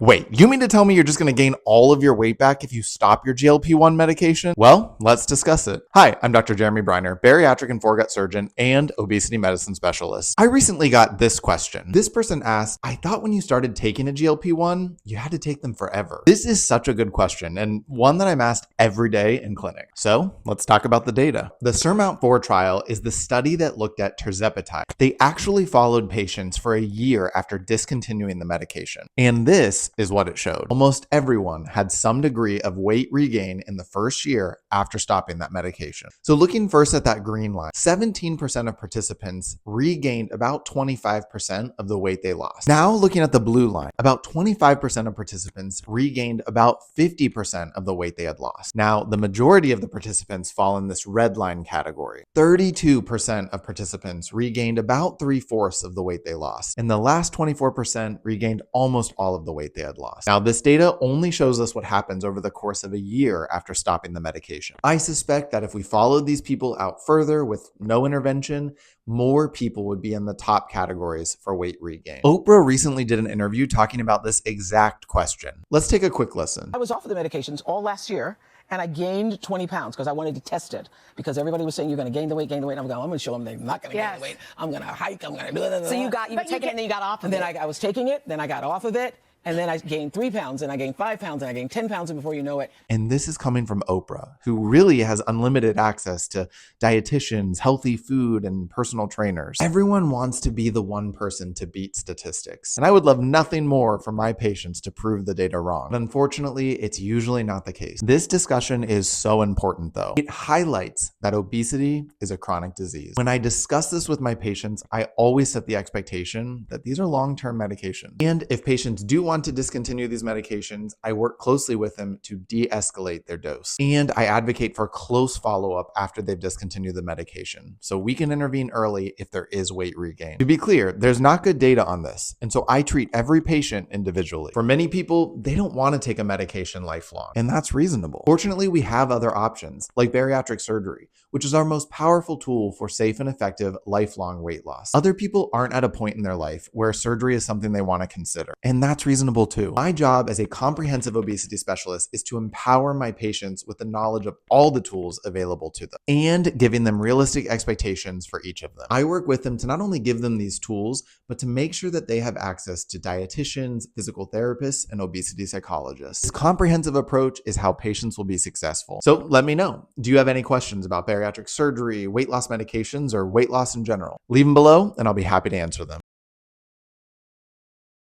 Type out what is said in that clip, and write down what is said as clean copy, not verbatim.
Wait, you mean to tell me you're just going to gain all of your weight back if you stop your GLP-1 medication? Well, let's discuss it. Hi, I'm Dr. Jeremy Briner, bariatric and foregut surgeon and obesity medicine specialist. I recently got this question. This person asked, I thought when you started taking a GLP-1, you had to take them forever. This is such a good question and one that I'm asked every day in clinic. So let's talk about the data. The SURMOUNT-4 trial is the study that looked at tirzepatide. They actually followed patients for a year after discontinuing the medication. And this is what it showed. Almost everyone had some degree of weight regain in the first year after stopping that medication. So looking first at that green line, 17% of participants regained about 25% of the weight they lost. Now looking at the blue line, about 25% of participants regained about 50% of the weight they had lost. Now the majority of the participants fall in this red line category. 32% of participants regained about 3/4 of the weight they lost, and the last 24% regained almost all of the weight they had lost. Now, this data only shows us what happens over the course of a year after stopping the medication. I suspect that if we followed these people out further with no intervention, more people would be in the top categories for weight regain. Oprah recently did an interview talking about this exact question. Let's take a quick listen. I was off of the medications all last year, and I gained 20 pounds because I wanted to test it. Because everybody was saying, you're going to gain the weight, gain the weight. And I'm going to show them they're not going to gain the weight. I'm going to hike. I'm going to do it. So you were taking it and then you got off of it. And then I was taking it, then I got off of it. And then I gained 3 pounds, and I gained 5 pounds, and I gained 10 pounds, and before you know it. And this is coming from Oprah, who really has unlimited access to dietitians, healthy food, and personal trainers. Everyone wants to be the one person to beat statistics. And I would love nothing more for my patients to prove the data wrong. But unfortunately, it's usually not the case. This discussion is so important, though. It highlights that obesity is a chronic disease. When I discuss this with my patients, I always set the expectation that these are long-term medications. And if patients do want to discontinue these medications, I work closely with them to de-escalate their dose. And I advocate for close follow-up after they've discontinued the medication, so we can intervene early if there is weight regain. To be clear, there's not good data on this, and so I treat every patient individually. For many people, they don't want to take a medication lifelong, and that's reasonable. Fortunately, we have other options, like bariatric surgery, which is our most powerful tool for safe and effective lifelong weight loss. Other people aren't at a point in their life where surgery is something they want to consider, and that's reasonable too. My job as a comprehensive obesity specialist is to empower my patients with the knowledge of all the tools available to them and giving them realistic expectations for each of them. I work with them to not only give them these tools, but to make sure that they have access to dietitians, physical therapists, and obesity psychologists. This comprehensive approach is how patients will be successful. So let me know. Do you have any questions about bariatric surgery, weight loss medications, or weight loss in general? Leave them below and I'll be happy to answer them.